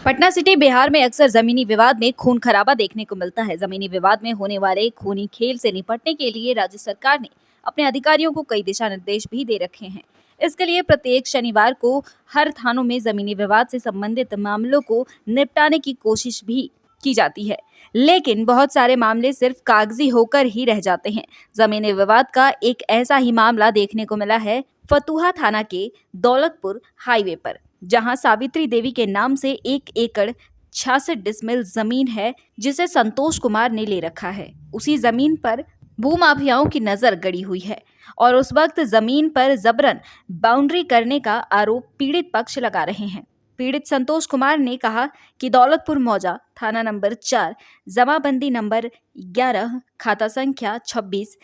Patna city Bihar में अक्सर जमीनी विवाद में खून खराबा देखने को मिलता है। जमीनी विवाद में होने वाले खूनी खेल से निपटने के लिए राज्य सरकार ने अपने अधिकारियों को कई दिशा निर्देश भी दे रखे हैं। इसके लिए प्रत्येक शनिवार को हर थानों में जमीनी विवाद से संबंधित मामलों को निपटाने की कोशिश भी की जाती है, लेकिन बहुत सारे मामले सिर्फ कागजी होकर ही रह जाते हैं। जमीनी विवाद का एक ऐसा ही मामला देखने को मिला है फतुहा थाना के दौलतपुर हाईवे पर, जहां सावित्री देवी के नाम से 1 एकड़ 66 डिसमिल जमीन है, जिसे संतोष कुमार ने ले रखा है। उसी जमीन पर भूमाफियाओं की नजर गड़ी हुई है और उस वक्त जमीन पर जबरन बाउंड्री करने का आरोप पीड़ित पक्ष लगा रहे हैं। पीड़ित संतोष कुमार ने कहा कि दौलतपुर मौजा थाना नंबर 4, जमाबंदी नंबर 11, खाता संख्या 26,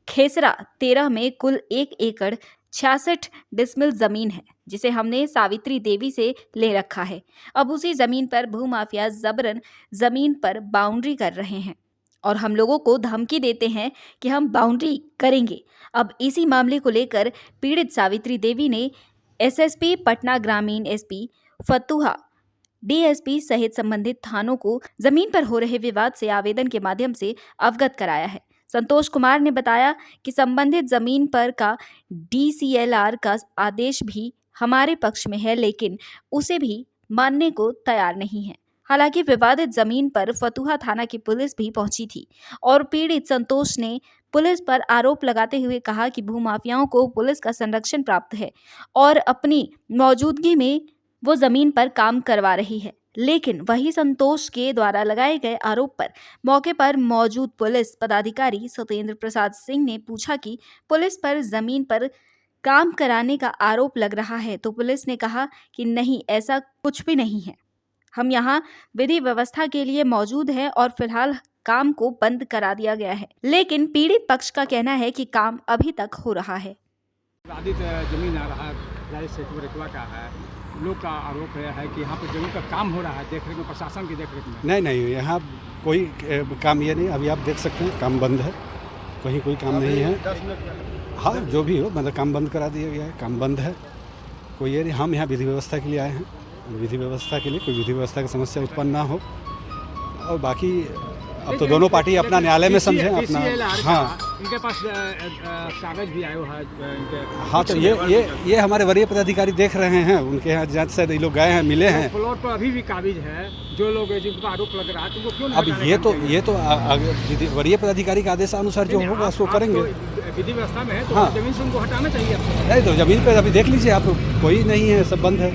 खेसरा 13 में कुल 1 एकड़ 66 डिसमिल जमीन है, जिसे हमने सावित्री देवी से ले रखा है। अब उसी जमीन पर भूमाफिया जबरन जमीन पर बाउंड्री कर रहे हैं और हम लोगों को धमकी देते हैं कि हम बाउंड्री करेंगे। अब इसी मामले को लेकर पीड़ित सावित्री देवी ने एसएसपी पटना ग्रामीण, एसपी फतुहा, डीएसपी सहित संबंधित थानों को जमीन पर हो रहे विवाद से आवेदन के माध्यम से अवगत कराया है। संतोष कुमार ने बताया कि संबंधित जमीन पर का डीसीएलआर का आदेश भी हमारे पक्ष में है, लेकिन उसे भी मानने को तैयार नहीं है। हालांकि विवादित जमीन पर फतुहा थाना की पुलिस भी पहुंची थी और पीड़ित संतोष ने पुलिस पर आरोप लगाते हुए कहा कि भूमाफियाओं को पुलिस का संरक्षण प्राप्त है और अपनी मौजूदगी में वो जमीन पर काम करवा रही है। लेकिन वही संतोष के द्वारा लगाए गए आरोप पर मौके पर मौजूद पुलिस पदाधिकारी सत्येंद्र प्रसाद सिंह ने पूछा कि पुलिस पर जमीन पर काम कराने का आरोप लग रहा है, तो पुलिस ने कहा कि नहीं, ऐसा कुछ भी नहीं है। हम यहाँ विधि व्यवस्था के लिए मौजूद हैं और फिलहाल काम को बंद करा दिया गया है। लेकिन पीड़ित पक्ष का कहना है कि काम अभी तक हो रहा है। जमीन आ रहा है का है, लोग का आरोप है कि यहाँ पर जमीन का काम हो रहा है, देखरेख में, प्रशासन की देखरेख में। नहीं, यहाँ कोई काम ये नहीं। अभी आप देख सकते हैं काम बंद है, कहीं कोई काम नहीं है। हाँ, जो भी हो, मतलब काम बंद करा दिया गया है, काम बंद है, कोई ये नहीं। हम यहाँ विधि व्यवस्था के लिए आए हैं, विधि व्यवस्था के लिए, कोई विधि व्यवस्था की समस्या उत्पन्न ना हो। और बाकी अब तो दोनों पार्टी अपना न्यायालय में समझें अपना। हाँ, इनके पास कागज भी आए हुआ है। हाँ, तो ये हमारे वरीय पदाधिकारी देख रहे हैं, उनके यहाँ जांच से ये लोग गए हैं, मिले हैं। प्लॉट पर अभी भी काबिज है, जो लोग जिनको आरोप लग रहा है, तो क्यों अब ये तो वरीय पदाधिकारी के आदेशानुसार जो होगा उसको करेंगे। विधि व्यवस्था में है तो हाँ, जमीन से उनको हटाना चाहिए। नहीं तो जमीन पर अभी देख लीजिए आप, कोई नहीं है, सब बंद है।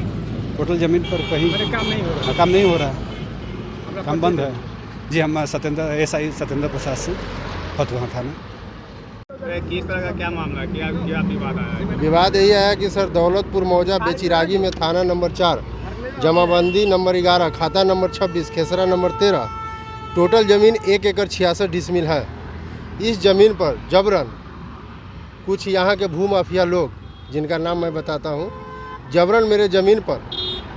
टोटल जमीन पर कहीं काम नहीं हो रहा। काम नहीं हो रहा है, काम बंद है। जी, हम एसआई सत्येंद्र प्रसाद सिंह, फतुहा थाना। किस तरह का क्या मामला है, क्या विवाद आया है? विवाद यही है कि सर दौलतपुर मौजा बेचिरागी में थाना नंबर 4, जमाबंदी नंबर 11, खाता नंबर 26, खेसरा नंबर 13, टोटल ज़मीन 1 एकड़ 66 डिसमिल है। इस ज़मीन पर जबरन कुछ यहाँ के भूमाफिया लोग, जिनका नाम मैं बताता हूँ, जबरन मेरे ज़मीन पर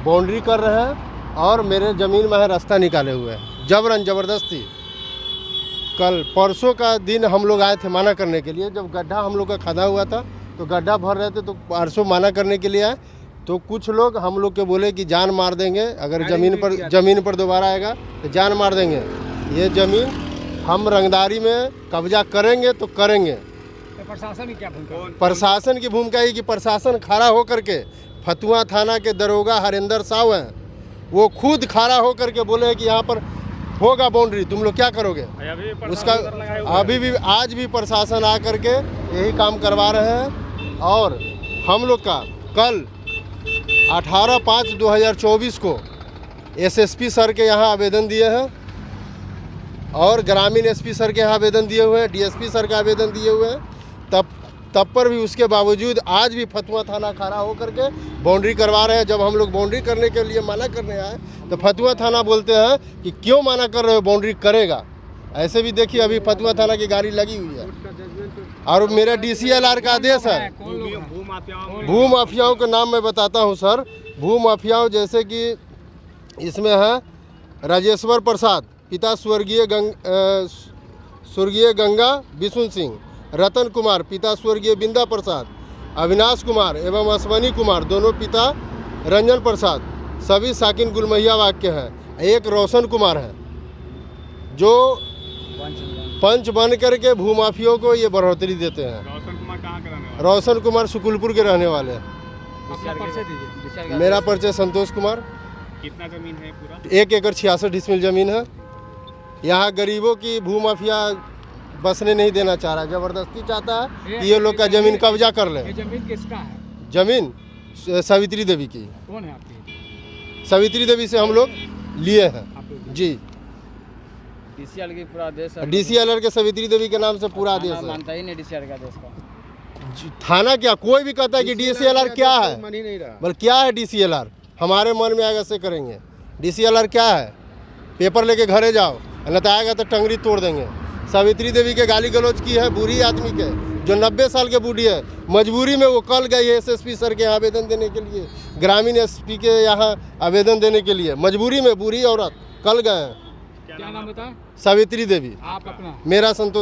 बाउंड्री कर रहे हैं और मेरे ज़मीन में रास्ता निकाले हुए हैं, जबरन ज़बरदस्ती। कल परसों का दिन हम लोग आए थे माना करने के लिए, जब गड्ढा हम लोग का खदा हुआ था तो गड्ढा भर रहे थे, तो परसों माना करने के लिए आए तो कुछ लोग हम लोग के बोले कि जान मार देंगे, अगर ज़मीन पर दोबारा आएगा तो जान मार देंगे। ये ज़मीन हम रंगदारी में कब्जा करेंगे तो करेंगे। तो प्रशासन की क्या भूमिका? प्रशासन की भूमिका है कि प्रशासन खड़ा होकर के, फतुहा थाना के दरोगा हरिंदर साहु हैं, वो खुद खड़ा होकर के बोले कि यहाँ पर होगा बाउंड्री, तुम लोग क्या करोगे? उसका अभी भी आज भी प्रशासन आकर के यही काम करवा रहे हैं। और हम लोग का कल 18/5/2024 को एसएसपी सर के यहाँ आवेदन दिए हैं और ग्रामीण एसपी सर के यहाँ आवेदन दिए हुए हैं, डीएसपी सर का आवेदन दिए हुए हैं। तब पर भी उसके बावजूद आज भी फतुहा थाना खड़ा होकर के बाउंड्री करवा रहे हैं। जब हम लोग बाउंड्री करने के लिए मना करने आए तो फतुहा थाना बोलते हैं कि क्यों मना कर रहे हो, बाउंड्री करेगा। ऐसे भी देखिए अभी फतुहा थाना की गाड़ी लगी हुई है और मेरा डीसीएलआर का आदेश है। भूमाफियाओं का नाम मैं बताता हूँ सर। भूमाफियाओं जैसे कि इसमें है राजेश्वर प्रसाद, पिता स्वर्गीय गंगा बिशुन सिंह, रतन कुमार, पिता स्वर्गीय बिंदा प्रसाद, अविनाश कुमार एवं अश्वनी कुमार, दोनों पिता रंजन प्रसाद, सभी साकिन गुलमहियाबाग के हैं। एक रोशन कुमार है जो पंच बन करके भूमाफियों को ये बढ़ोतरी देते हैं। रोशन कुमार कहाँ के रहने वाले? रोशन कुमार सुकुलपुर के रहने वाले हैं। अपना परिचय दीजिए। मेरा परिचय संतोष कुमार। कितना जमीन है पूरा? 1 एकड़ 66 डिसमिल ज़मीन है। यहाँ गरीबों की भूमाफिया बसने नहीं देना चाह रहा, ज़बरदस्ती चाहता है कि ये लोग का ज़मीन कब्जा कर ये लें। जमीन किसका है? ज़मीन सावित्री देवी की। कौन है आपकी? सावित्री देवी से हम लोग लिए हैं आप लोग? जी। डीसीएल की पूरा देश है। DCLR के सावित्री देवी के नाम से पूरा आदेश है। मानता ही नहीं डीसीएल का देश का। थाना क्या, कोई भी कहता है कि DCLR क्या है, बोल क्या है DCLR, हमारे मन में आएगा से करेंगे। DCLR क्या है? पेपर लेके घरे जाओ, न तो आएगा तो टंगरी तोड़ देंगे। सावित्री देवी के गाली गलौज की है बूढ़ी आदमी के, जो 90 साल के बूढ़ी है। मजबूरी में वो कल गई है SSP सर के यहाँ आवेदन देने के लिए, ग्रामीण SP के यहाँ आवेदन देने के लिए। मजबूरी में बूढ़ी औरत कल गए हैं। क्या नाम बताएं? सावित्री देवी। आप अपना मेरा संतोष